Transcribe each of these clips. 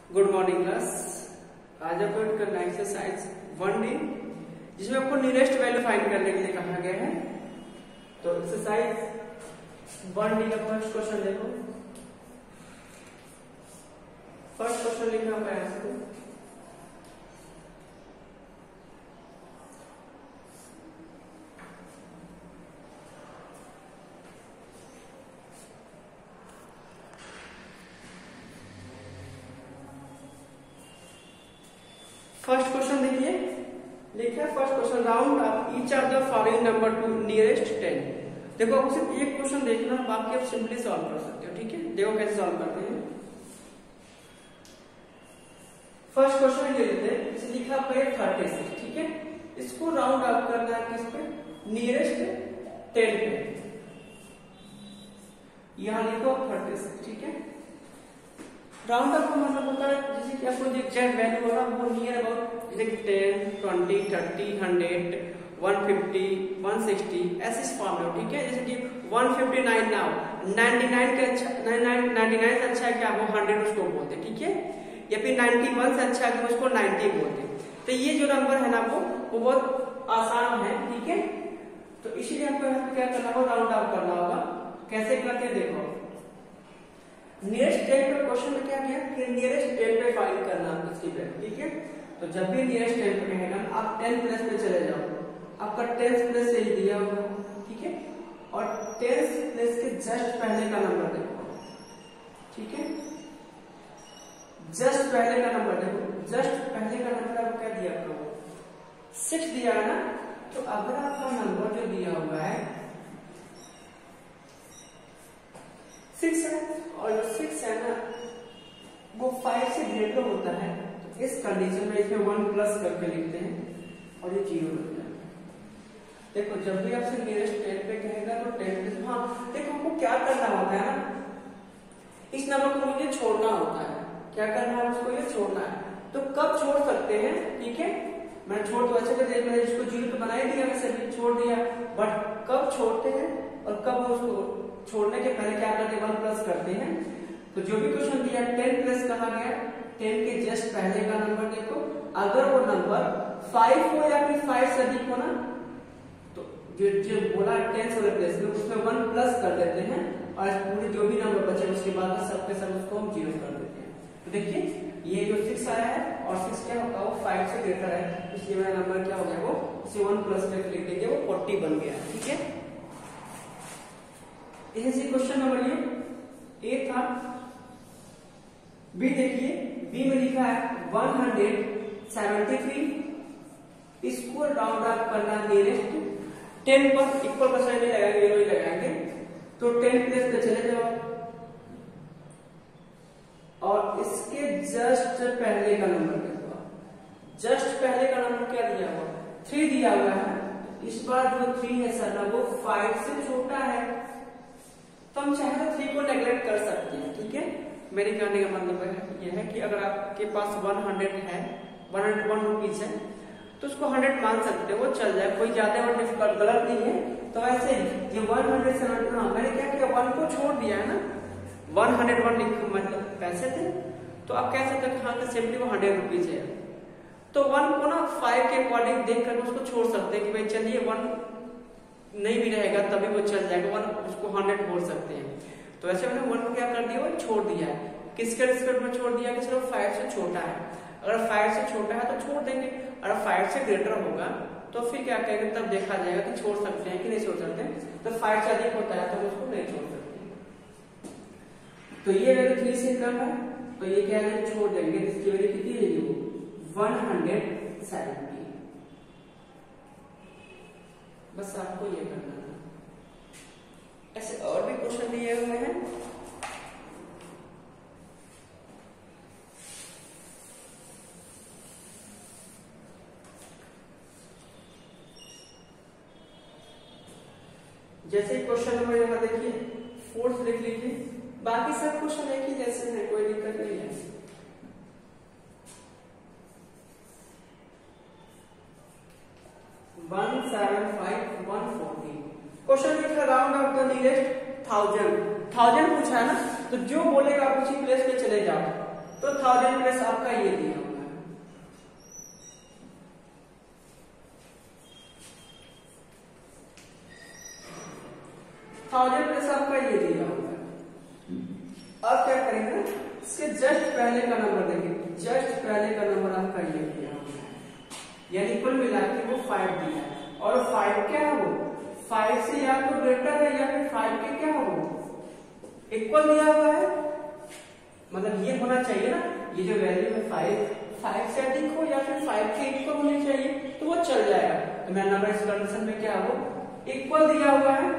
Good morning class. आज आपको करना है एक्सरसाइज 1D जिसमें आपको नियरेस्ट वैल्यू फाइंड करने के लिए कहा गया है। तो एक्सरसाइज 1D का फर्स्ट क्वेश्चन देखो। फर्स्ट क्वेश्चन लिखना है आपको। फर्स्ट क्वेश्चन देखिए, लिखा है first question round up each of the following number two nearest 10। देखो आपको सिर्फ एक क्वेश्चन देखना, बाकी आप सिंपली सॉल्व कर सकते हो। ठीक है, देखो कैसे सॉल्व करते हैं। फर्स्ट क्वेश्चन ये लेते हैं, इसे लिखा पे 36। ठीक है, इसको राउंड अप करना है किस पे? नियरेस्ट 10 पे। यहां लिखो 36। ठीक है, राउंड अप का मतलब होता है जैसे कि आपको जो एग्जैक्ट वैल्यू होगा वो नियर अबाउट, जैसे कि 10, 20, 30, 100, 150, 160 ऐसे फॉर्म में। ठीक है, जैसे कि 159 नाउ 99 के अच्छा 99 से अच्छा है कि आप वो 100 उसको बोलते हैं। ठीक है, या फिर 91 से अच्छा है कि उसको 90 बोलते हैं। तो ये जो नंबर है ना वो बहुत आसान है। ठीक है, तो इसीलिए आपको यहाँ पे क्या करना होगा? राउंड अप करना होगा। कैसे करते देखो, नियरेस्ट 10 पे क्वेश्चन में क्या किया कि नियरेस्ट 10 पे फाइंड करना किसी पे। ठीक है, तो जब भी नियरेस्ट 10 पे रहेगा आप 10 प्लस पे चले जाओ, आपका 10 प्लस से ही दिया होगा। ठीक है, और 10 प्लस के जस्ट पहले का नंबर देखो। ठीक है, जस्ट पहले का नंबर देखो। जस्ट पहले का नंबर आपको क्या दिया आपको? 6 दिया है ना। तो अगर आपका नंबर जो दिया हुआ है 6 है और जो 6 है ना वो 5 से ग्रेटर होता है, तो इस कंडीशन में इसमें 1 प्लस करके लिखते हैं और ये 0 होता है। देखो जब भी आपसे नियरेस्ट 10 पे कहेगा तो 10 प्लस, हाँ देखो हमको क्या करना होता है ना, इस नंबर को मुझे छोड़ना होता है। क्या करना है? उसको ये छोड़ना है। तो कब छोड़ सकते हैं? ठीक है, मैं छोड़ तो अच्छे से मैंने इसको 0 तो बना ही दिया, वैसे भी छोड़ दिया, बट कब छोड़ते हैं और कब उसको छोड़ने के पहले क्या करते हैं? 1 प्लस करते हैं। तो जो भी क्वेश्चन दिया 10 प्लस कहा गया, 10 के जस्ट पहले का नंबर देखो। अगर वो नंबर 5 हो या फिर 5 से अधिक हो ना, तो जो बोला 10 वाले प्लेस में उसमें 1 प्लस कर देते हैं और पूरे जो भी नंबर बचे उसके बाद सब के सब उसको हम 0 कर देते हैं। तो देखिए ये जो 6 आया है और 6 क्या होगा? वो 5 से ग्रेटर है, इसलिए मेरा नंबर क्या हो गया? वो उसे 1 प्लस करके लिख देंगे, वो 40 बन गया। ठीक है, इसी क्वेश्चन नंबर ये था। बी देखिए, बी में लिखा है 173। इसको राउंड अप करना नियरेस्ट 10 पर। इक्वल का साइन नहीं लगाएंगे, ये लगाएंगे। तो 10 प्लस पे चले जाओ और इसके जस्ट पहले का नंबर देखो। जस्ट पहले का नंबर क्या दिया हुआ? 3 दिया हुआ है। इस बार जो 3 है सर ना वो 5 से छोटा है, तो हम चाहे तो 3 को नेग्लेक्ट कर सकते हैं। ठीक है, मेरे कहने का मतलब यह है कि अगर आपके पास 100 है, 101 रुपीज है, तो उसको 100 मान सकते हो, वो चल जाए, कोई ज्यादा और डिफिकल्ट गलत नहीं है। तो ऐसे ये 170, हाँ मैंने क्या किया? 1 को छोड़ दिया है ना, 101 मतलब पैसे थे, तो आप कह सकते हो हाँ तो सिंपली वो 100 रुपीज है। तो 1 को ना 5 के अकॉर्डिंग देख कर उसको छोड़ सकते हैं कि भाई चलिए 1 नहीं भी रहेगा तभी वो चल जाएगा, 1 उसको 100 बोल सकते हैं। तो ऐसे मैंने 1 को क्या कर दिया? वो छोड़ दिया है। किसके रिस्पेक्ट में छोड़ दिया? कि सिर्फ 5 से छोटा है। अगर 5 से छोटा है तो छोड़ देंगे, अगर 5 से ग्रेटर होगा तो फिर क्या कहेंगे? तब देखा जाएगा कि छोड़ सकते हैं कि नहीं छोड़ सकते। तो 5 से अधिक होता है तो उसको नहीं छोड़ सकते। तो ये वैल्यू 3 से कम है, तो ये क्या है? छोड़ देंगे। इसकी वैल्यू कितनी है? 170। बस आपको ये करना है। ऐसे और भी क्वेश्चन दिए हुए हैं। जैसे क्वेश्चन नंबर यहाँ देखिए 4 लिख लीजिए। बाकी सब क्वेश्चन एक ही जैसे हैं, कोई दिक्कत नहीं है। क्वेश्चन लिखा राउंड ऑफ द नियरेस्ट 1000 पूछा है ना, तो जो बोलेगा आप उसी प्लेस पे चले जाओ। तो 1000 प्लस आपका ये दिया हुआ है, 1000 प्लस आपका ये दिया हुआ है। अब क्या करेंगे, इसके जस्ट पहले का नंबर देखिए, जस्ट पहले का नंबर आपका ये दिया हुआ है, यानी कुल मिला के वो 5 दिया है। और 5 क्या है, वो 5 से या तो ग्रेटर है या फिर 5 के क्या हो इक्वल दिया हुआ है, मतलब ये होना चाहिए ना, ये जो वैल्यू है 5 से अधिक हो या फिर 5 के इक्वल होनी चाहिए, तो वो चल जाएगा। तो मेरा नंबर इस कंडीशन में क्या हो, इक्वल दिया हुआ है,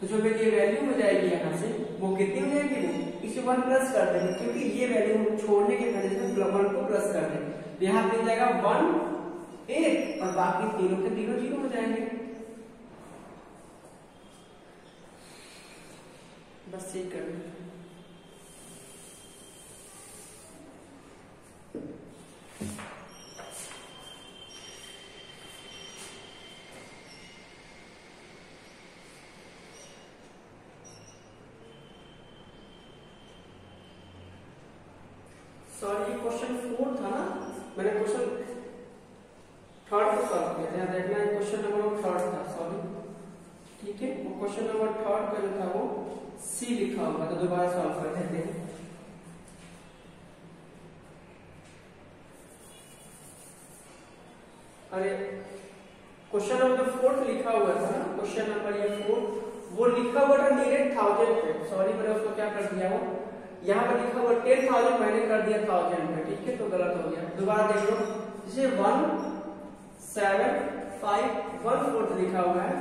तो जो मेरी वैल्यू हो जाएगी यहाँ से वो कितनी हो जाएगी, वो इसे 1 प्लस कर देंगे, क्योंकि ये वैल्यू हम छोड़ने के कंडीशन में 1 को प्लस कर देंगे। यहाँ पे जाएगा 1 8 और बाकी तीनों के तीनों 0 हो जाएंगे। बस ये कर सॉरी, ये क्वेश्चन 4 था ना, मैंने क्वेश्चन 3rd को सॉल्व किया था, देखना है क्वेश्चन नंबर 3rd था, सॉरी, ठीक है। वो क्वेश्चन नंबर 3rd का जो था वो सी लिखा होगा, तो दोबारा सॉल्व कर देते हैं। अरे क्वेश्चन नंबर 4 लिखा हुआ था ना, क्वेश्चन नंबर ये 4 वो लिखा हुआ था नियरेस्ट 1000 पे, सॉरी मैंने उसको क्या कर दिया, वो यहाँ पर लिखा हुआ 10,000 मैंने कर दिया 1000 पे, ठीक है, तो गलत हो गया। दोबारा देख लो, जैसे 1 7 5 1 4 लिखा हुआ है,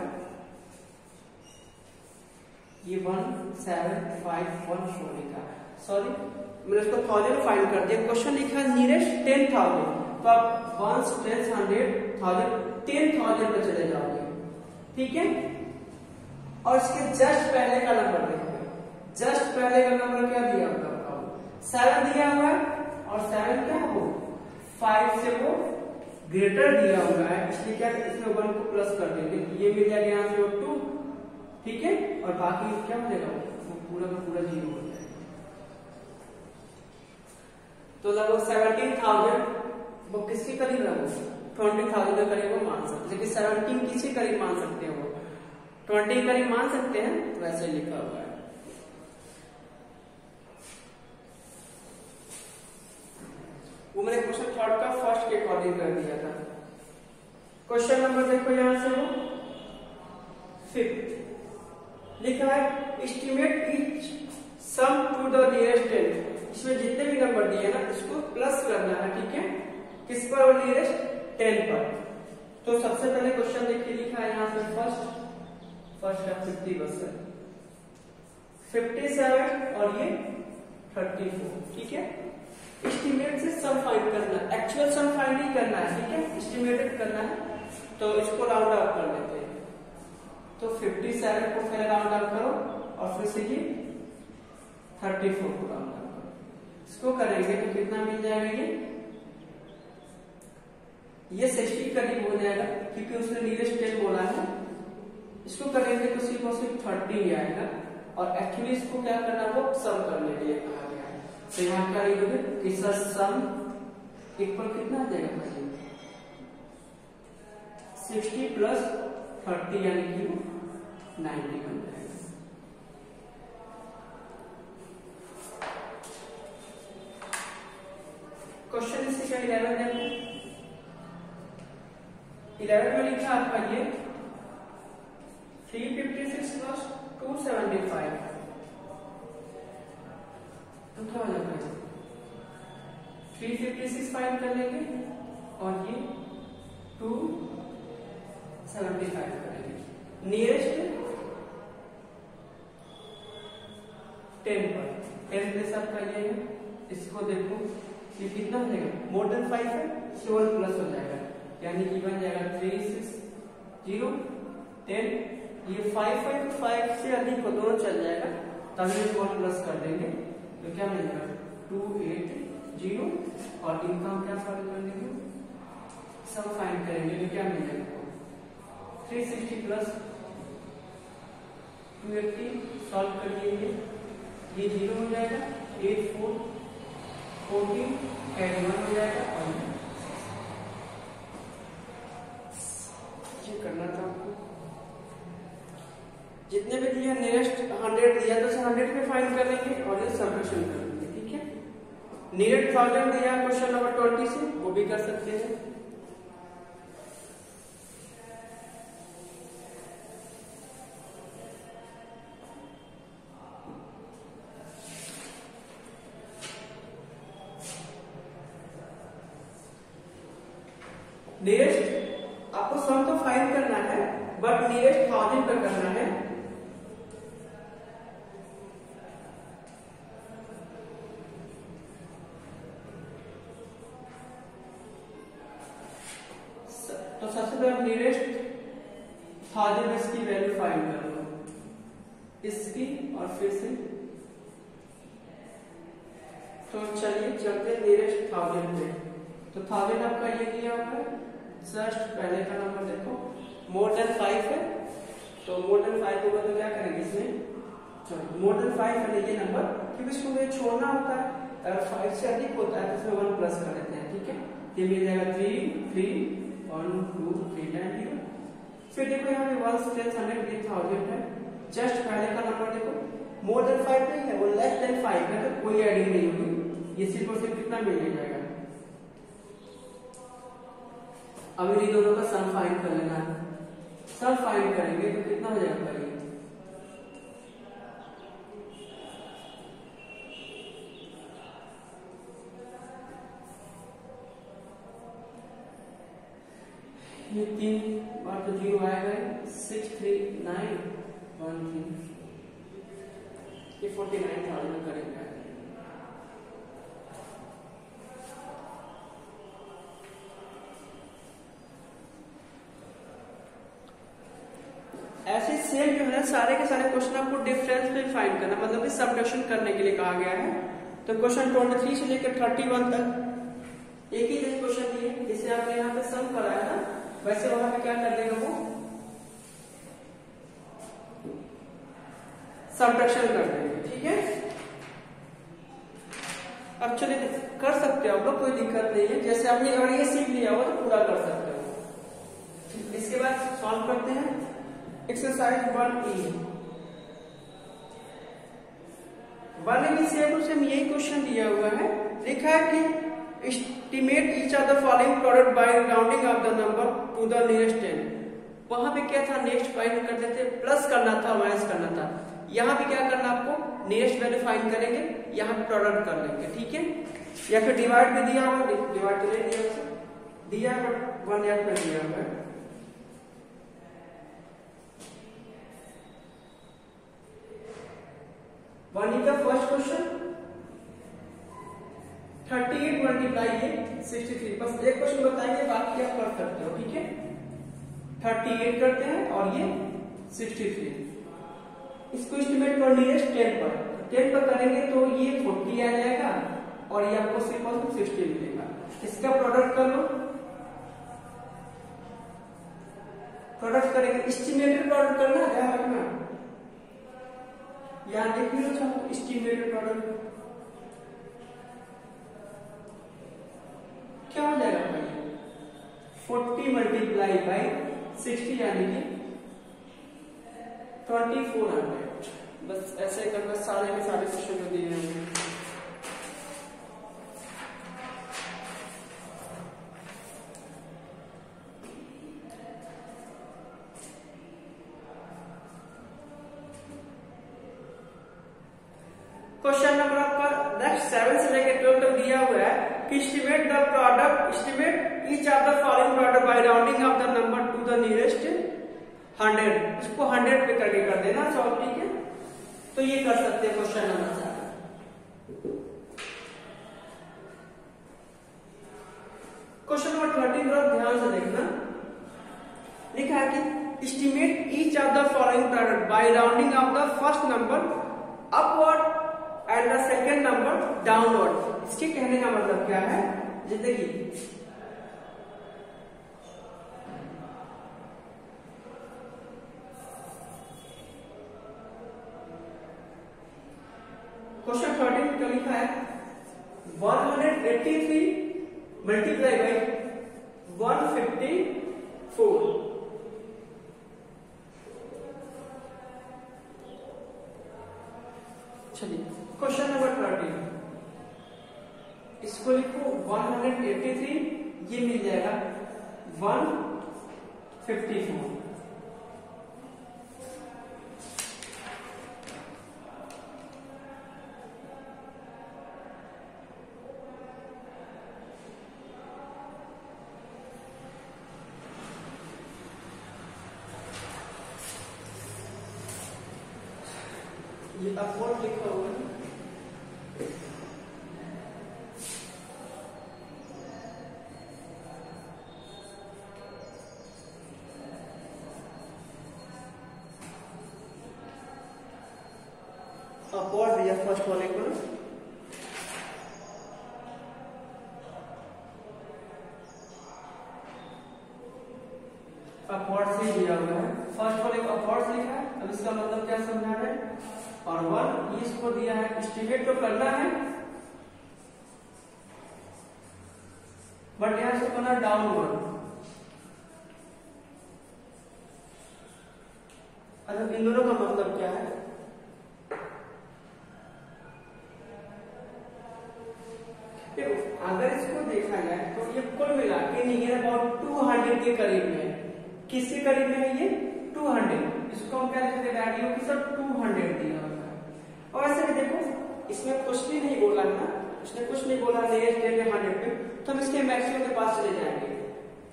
ये 1 7 5 1 4 लिखा है, सॉरी मैंने उसको 1000 फाइंड कर दिया। क्वेश्चन लिखा है नियरेस्ट 10,000, तो आप 1 10 100 1000 10,000 पे चले जाओगे, ठीक है। और इसके जस्ट पहले का नंबर देखो, जस्ट पहले का नंबर क्या दिया होगा, 7 दिया हुआ है, और 7 क्या है वो 5 से वो ग्रेटर दिया हुआ है, इसलिए क्या इसमें 1 को प्लस कर देंगे, ये मिल जाएगा यहाँ से 2, ठीक है, और बाकी क्या हो जाएगा, वो पूरा का पूरा 0 हो जाएगा। तो लगभग 17,000 वो किसके करीब है, वो 20,000 के करीब वो मान सकते हैं, लेकिन 17 किसके करीब मान सकते हैं, वो 20 करीब मान सकते हैं, वैसे लिखा हुआ है। वो मैंने क्वेश्चन 3rd का फर्स्ट के अकॉर्डिंग कर दिया था। क्वेश्चन नंबर देखो यहाँ से वो 5th लिखा है, estimate each sum to the nearest 10, इसमें जितने भी नंबर दिए ना इसको प्लस करना है, ठीक है, किस पर, वो नियरेस्ट 10 पर। तो सबसे पहले क्वेश्चन देखिए लिखा है यहाँ से फर्स्ट है 50 बस 57 और ये 34, ठीक है। एस्टिमेट से सम फाइंड करना है, एक्चुअल सम फाइंड नहीं करना है, ठीक है, एस्टिमेटेड करना है, तो इसको राउंड अप कर लेते हैं। तो 57 को फिर राउंड अप करो और फिर से ये 34 को राउंड अप करो, इसको करेंगे तो कितना मिल जाएगा, ये 60 करीब हो जाएगा, क्योंकि उसने नियरेस्ट 10 बोला है। इसको करेंगे तो सिर्फ और सिर्फ 30 आएगा, और एक्चुअली इसको क्या करना है, वो सम करने के लिए कहा गया है। तो यहाँ क्या लिखोगे कि सम इक्वल कितना आ जाएगा भाई, 60 प्लस 30 यानी कि 90 बन जाएगा। क्वेश्चन इससे क्या 11 देखो, 11 में लिखा आपका ये 356 प्लस 275, तो क्या हो जाएगा, 356 फाइंड कर लेंगे और ये 275 करेंगे, नियरेस्ट 10 पर, 10 प्लस आपका ये है, इसको देखो ये कितना हो जाएगा, मोर देन 5 है, 7 प्लस हो जाएगा, यानी कि बन जाएगा 3 6 0 10, ये 5 से अधिक हो दोनों चल जाएगा, तभी इसको 1 प्लस कर देंगे, तो क्या मिलेगा 280, और इनका हम क्या सॉल्व कर देंगे, सब फाइंड करेंगे, तो क्या मिलेगा 360 प्लस 280 सॉल्व कर लेंगे, ये 0 हो जाएगा, 8 4 14 एड 1 हो जाएगा और ये करना था आपको। जितने भी दिया नियरेस्ट 100 दिया तो 100 पे फाइंड कर लेंगे और ये सबट्रैक्शन कर लेंगे, ठीक है। नियरेस्ट 1000 दिया क्वेश्चन नंबर 20 से, वो भी कर सकते हैं। नियरेस्ट आपको सम तो फाइंड करना है, बट नियरेस्ट 1000 पे करना है। तो सबसे पहले नियरेस्ट 1000 में इसकी वैल्यू फाइंड कर लो, इसकी और फिर से। तो चलिए चलते नियरेस्ट 1000 पे। तो 1000 आपका ये दिया हुआ है, जस्ट पहले का नंबर देखो, मोर देन 5 है, तो मोर देन 5 होगा तो क्या करेंगे इसमें, चलो मोर देन 5 है ये नंबर, क्योंकि इसको मुझे छोड़ना होता है। अगर 5 से अधिक होता है तो इसमें 1 प्लस कर देते हैं, ठीक है। ये मिल जाएगा 3 3 1 2 3 टाइम 0। फिर देखो यहाँ पे 1 10 100 1000 है, जस्ट पहले का नंबर देखो, मोर देन 5 नहीं है, वो लेस देन 5 है, तो कोई एडिंग नहीं होगी, ये सिर्फ और सिर्फ कितना मिल जाएगा। अब इन दोनों का सम फाइंड कर लेना है। सम फाइंड करेंगे तो कितना हो जाएगा ये 3 बार तो 0 आएगा, 6 3 9 1 3, ये 49,000 करेंगे। ऐसे सेम जो है सारे के सारे क्वेश्चन आपको डिफरेंस में फाइंड करना, मतलब कि सबट्रैक्शन करने के लिए कहा गया है। तो क्वेश्चन 23 से लेकर 31 तक एक ही जैसे क्वेश्चन दिए, जिसे आपने यहाँ पे सम कराया था, वैसे वहां पे क्या कर देगा वो सबट्रैक्शन कर देंगे, ठीक है। अब चलिए कर सकते हो आप लोग, कोई दिक्कत नहीं है। जैसे आपने अगर ये सीख लिया हो तो पूरा कर सकते हो। इसके बाद सॉल्व करते हैं एक्सरसाइज 1E। 1E से यही क्वेश्चन दिया हुआ है, लिखा है कि estimate each of the following product by rounding off the number to the nearest 10। वहां पे क्या था, नेक्स्ट फाइंड करते थे, प्लस करना था, माइनस करना था। यहाँ पे क्या करना आपको, नियरेस्ट वैल्यू फाइंड करेंगे, यहाँ पे प्रोडक्ट कर लेंगे, ठीक है। या फिर डिवाइड भी दिया हुआ, डिवाइड तो नहीं दिया बट 1 याद कर दिया हुआ है। वन का फर्स्ट क्वेश्चन 38 मल्टीप्लाई 63, बस एक क्वेश्चन बताएंगे, बाकी आप कर सकते हो, ठीक है। 38 करते हैं और ये 63, इसको एस्टिमेट कर नियरेस्ट 10 पर, 10 पर करेंगे तो ये 40 आ जाएगा और ये आपको सिर्फ 60 मिलेगा। इसका प्रोडक्ट कर लो, प्रोडक्ट करेंगे, एस्टिमेटेड प्रोडक्ट करना है, ध्यान रखना। यहां देख लो चाहो एस्टिमेटेड प्रोडक्ट क्या हो जाएगा भाई, 40 मल्टीप्लाई बाई 60 यानी कि 2400। बस ऐसे करना, सारे के सारे क्वेश्चन दिए हैं। क्वेश्चन नंबर आपका नेक्स्ट 7 से लेकर 12 तक दिया हुआ है कि estimate the product, estimate each of the following product by rounding off the number to the nearest 100। इसको 100 पे करके कर देना सॉल्व, ठीक है। तो ये कर सकते हैं क्वेश्चन नंबर 7। क्वेश्चन नंबर 13 पर ध्यान से देखना, लिखा है कि estimate each of the following product by rounding off the first number upward and the second number downward. इसके कहने का मतलब क्या है, जैसे कि क्वेश्चन 13 का लिखा है 183 मल्टीप्लाई बाई 154। चलिए क्वेश्चन नंबर 13, इसको लिखो 183, ये मिल जाएगा 154। ये अपवर्ड लिखा हुआ है, अपवर्ड दिया फर्स्ट वाले को ना, अपवर्ड से दिया हुआ है, फर्स्ट वाले को अपवर्ड लिखा है। अब इसका मतलब क्या समझा रहे हैं, और 1 इसको दिया है, एस्टिमेट तो करना है बट यहां से करना डाउनवर्ड। अब इन दोनों का मतलब क्या है, देखो अगर इसको देखा जाए तो ये कुल मिला के नियर अबाउट 200 के करीब में है। किसके करीब में है ये 200, इसको हम क्या लिखते हैं वैल्यू की सर 200 दिया हुआ है। और ऐसे भी देखो इसमें कुछ भी नहीं बोला है ना, उसने कुछ नहीं बोला नियरेस्ट डेट 100 पे, तो हम इसके मैक्सिमम के पास चले जाएंगे।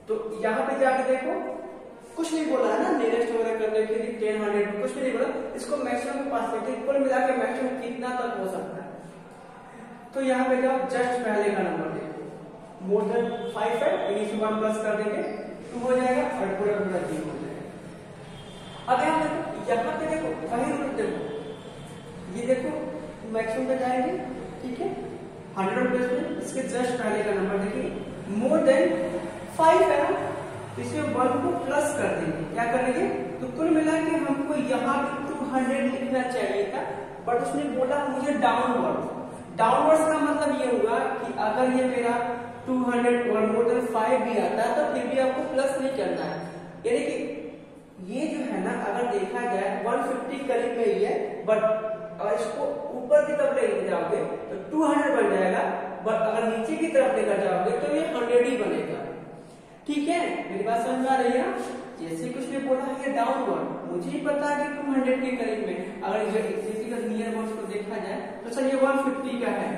तो यहाँ पे जाके देखो कुछ नहीं बोला है ना नियरेस्ट वगैरह करने के लिए 10 100 कुछ भी नहीं बोला, इसको मैक्सिमम के पास लेते कुल मिला के मैक्सिमम कितना तक हो सकता है। तो यहाँ पे जाओ जस्ट पहले का नंबर देखो, मोर देन 5 है, इनिशियल 1 प्लस कर देंगे 2 हो जाएगा और पूरा पूरा 3 हो जाएगा। अब यहाँ पे देखो वही रूट देखो, ये देखो मैक्सिमम पे जाएंगे, ठीक है 100 प्लस में इसके जस्ट पहले का नंबर देखिए मोर देन 5 है ना, तो इसमें 1 को प्लस कर देंगे, क्या करेंगे, तो कुल मिला के हमको यहाँ भी 200 लिखना चाहिए था, बट उसने बोला मुझे डाउनवर्ड। डाउनवर्ड का मतलब ये हुआ कि अगर ये मेरा 200 और मोर देन 5 भी आता है तो फिर भी आपको प्लस नहीं करना है। यानी कि ये जो है ना अगर देखा जाए 150 करीब में ही है, बट अगर इसको ऊपर की तरफ लेकर जाओगे तो 200 बन जाएगा, बट अगर नीचे की तरफ लेकर जाओगे तो ये 100 ही बनेगा। ठीक है, मेरी बात समझ आ रही है ना। जैसे कुछ ने बोला है ये डाउनवर्ड, मुझे ही पता है कि 200 के करीब में, अगर ये फिजिकल नियर अबाउट को देखा जाए तो सर ये 150 का है,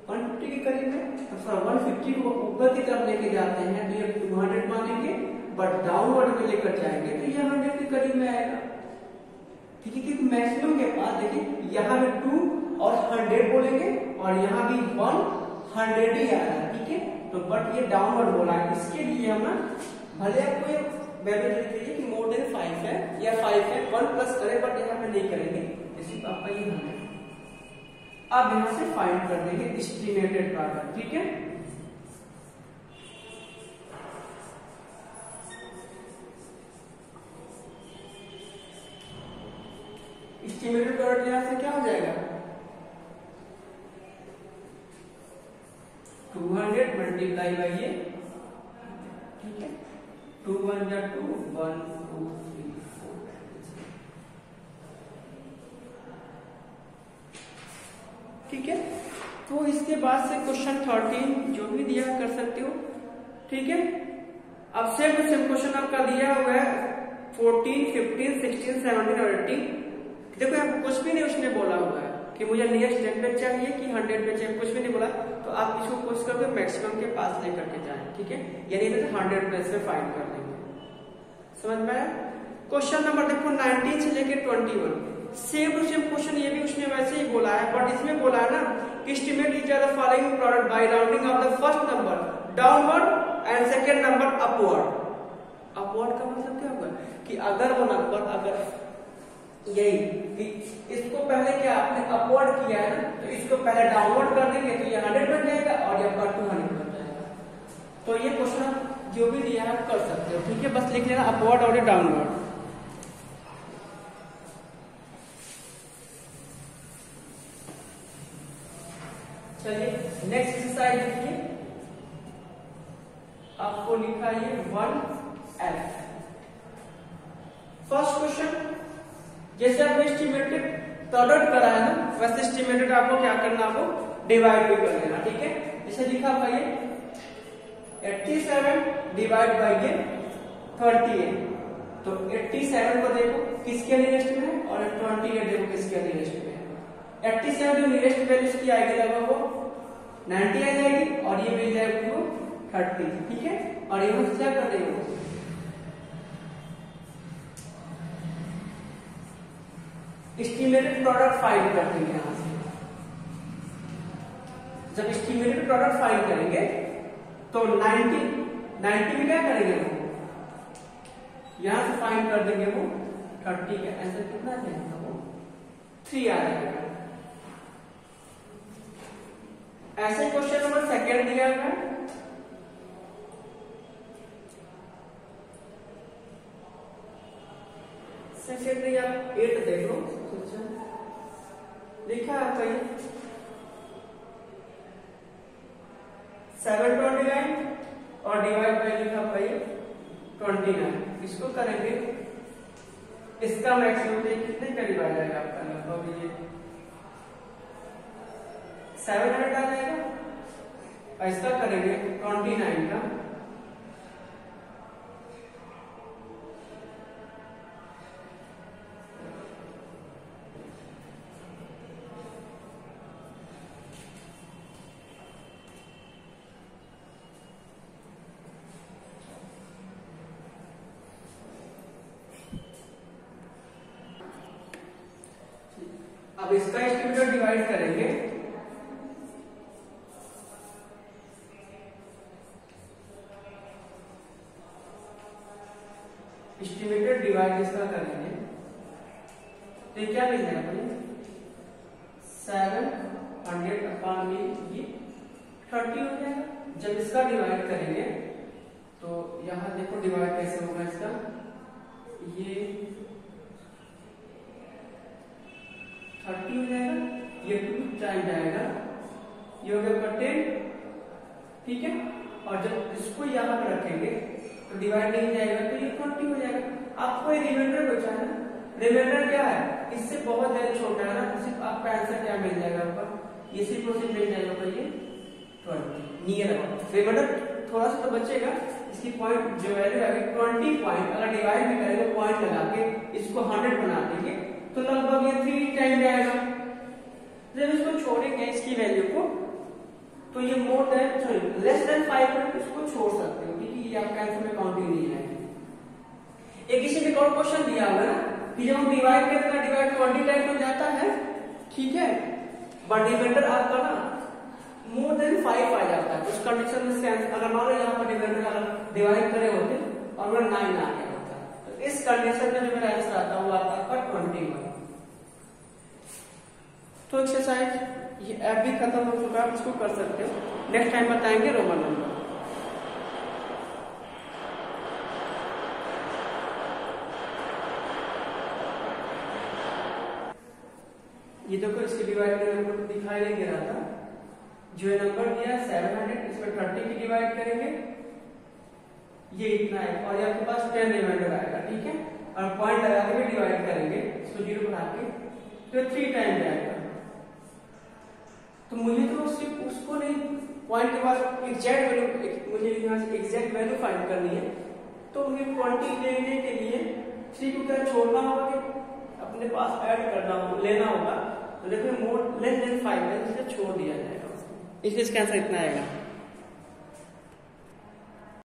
150 के करीब में, तो सर 150 को ऊपर की तरफ लेके जाते हैं तो ये 200 मानेंगे, बट डाउनवर्ड में लेकर जाएंगे तो ये 100 के करीब में आएगा। ठीक है, क्योंकि मैक्सिमम के पास देखिए यहाँ में 2 और 100 बोलेंगे और यहाँ भी 100 ही आ रहा है। ठीक है, तो बट ये डाउनवर्ड बोला है, इसके लिए हम ना भले आपको ये वैल्यू लिख दीजिए कि मोर देन 5 है या 5 है, 1 प्लस करें बट यहाँ पे नहीं करेंगे, इसी आपका ये है। अब यहाँ से फाइंड कर देंगे एस्टिमेटेड पावर। ठीक है, एस्टिमेटेड पावर यहाँ से क्या हो जाएगा 200 मल्टीप्लाई बाई ये, ठीक है 2 1 जा 2 1 2 3 4। ठीक है, तो इसके बाद से क्वेश्चन 13 जो भी दिया कर सकते हो। ठीक है, अब सेम क्वेश्चन आपका दिया हुआ है 14 15 16 17 और 18। देखो यहाँ कुछ भी नहीं उसने बोला हुआ है कि मुझे नियरेस्ट डेट पे चाहिए कि 100 पे चाहिए, कुछ भी नहीं बोला, तो आप इसको कोशिश करके मैक्सिमम के पास लेकर के जाएं। ठीक है, यानी तो 100 प्लस से फाइंड कर लेंगे। समझ में आया? क्वेश्चन नंबर देखो 19 से लेके 21 सेम टू सेम क्वेश्चन, ये भी उसने वैसे ही बोला है, बट इसमें बोला है ना कि estimate each are the following product by rounding off the first number downward and second number upward. Upward का मतलब क्या होगा कि अगर वो नंबर अगर यही कि इसको पहले क्या आपने अपवर्ड किया है ना, तो इसको पहले डाउनवर्ड कर देंगे तो ये 100 बन जाएगा और ये आपका 200 बन जाएगा। तो ये क्वेश्चन जो भी दिया है कर सकते हो। ठीक है, बस लिख लेना अपवर्ड और डाउनवर्ड। चलिए नेक्स्ट एक्सरसाइज देखिए, आपको लिखा है 1F। फर्स्ट क्वेश्चन, जैसे आपने एस्टिमेटेड प्रोडक्ट करा है ना, वैसे एस्टिमेटेड आपको क्या करना, आपको डिवाइड भी कर देना, ठीक है। जैसे लिखा हुआ ये 87 डिवाइड बाई ये 38, तो 87 को देखो किसके नियरेस्ट में है और 28 देखो किसके नियरेस्ट में है। 87 जो नियरेस्ट वैल्यू इसकी आएगी लगभग वो 90 आ जाएगी और ये मिल जाएगी वो 30, ठीक है। और ये हम क्या कर देंगे, एस्टिमेटेड प्रोडक्ट फाइंड कर देंगे यहां से। जब एस्टिमेटेड प्रोडक्ट फाइंड करेंगे तो 90 में क्या करेंगे, वो यहां से फाइंड कर देंगे वो 30 का आंसर कितना देगा, वो 3 आ जाएगा। ऐसे क्वेश्चन नंबर सेकेंड दिया है, सेकेंड में आप 8 देख लो, लिखा है 729 और डिवाइड बाई लिखा है 29। इसको करेंगे, इसका मैक्सिमम कितने करीब आ जाएगा आपका, लगभग ये 700 आ जाएगा। और इसका करेंगे 29 का, अब इसका एस्टिमेटेड डिवाइड करेंगे, एस्टिमेटेड डिवाइड इसका करेंगे तो क्या मिल जाएगा, 700 अपॉन ये 30 हो जाएगा। जब इसका डिवाइड करेंगे तो यहां देखो डिवाइड कैसे होगा इसका, ये 30 हो जाएगा, ये 2 टाइम जाएगा, ये हो गया 10, ठीक है। और जब इसको यहाँ पर रखेंगे तो डिवाइड नहीं जाएगा तो ये 20 हो जाएगा। आपको ये रिमाइंडर बचा है, रिमाइंडर क्या है, इससे बहुत ज्यादा छोटा है ना, सिर्फ आपका आंसर क्या मिल जाएगा आपका, ये सिर्फ और सिर्फ मिल जाएगा तो ये 20 नियर अबाउट। रिमाइंडर थोड़ा सा तो बचेगा, इसकी पॉइंट जो वैल्यू आएगी 20 पॉइंट, अगर डिवाइड भी करेंगे पॉइंट लगा के इसको 100 बना देंगे तो लगभग ये 3 टाइम जाएगा। जब इसको छोड़ेंगे इसकी वैल्यू को तो ये more than sorry less than 5 इसको छोड़ सकते हो, क्योंकि ये आपका आंसर में काउंटिंग नहीं है। एक इसी में और क्वेश्चन दिया हुआ है ना कि जब हम डिवाइड करते हैं, डिवाइड 20 टाइम हो जाता है, ठीक है, बट रिमाइंडर आपका ना मोर देन 5 आ जाता है। उस कंडीशन में सेंस अगर मान लो यहाँ पर रिमाइंडर अगर डिवाइड करे होते और अगर 9 आ गया होता, तो इस कंडीशन में जो मेरा आंसर आता है वो आता है 21। तो एक्सरसाइज ये ऐप भी खत्म हो चुका है, इसको कर सकते हो। नेक्स्ट टाइम बताएंगे रोमन नंबर। ये देखो इसके डिवाइड करने को दिखाई नहीं दे रहा था, जो नंबर दिया 700 इसमें 30 की डिवाइड करेंगे, ये इतना है और आपके पास 10 रिमाइंडर आएगा, ठीक है। और पॉइंट लगा के भी डिवाइड करेंगे, इसको 0 बना के तो 3 टाइम जाएगा। तो मुझे तो सिर्फ उसको नहीं, पॉइंट के बाद एग्जैक्ट वैल्यू, मुझे यहाँ से एग्जैक्ट वैल्यू फाइंड करनी है। तो मुझे क्वांटिटी लेने के लिए 3 को क्या छोड़ना होगा कि अपने पास ऐड करना होगा, लेना होगा। तो देखो मोर लेस देन 5 है, इसे छोड़ दिया जाएगा, इसलिए इसका आंसर इतना आएगा।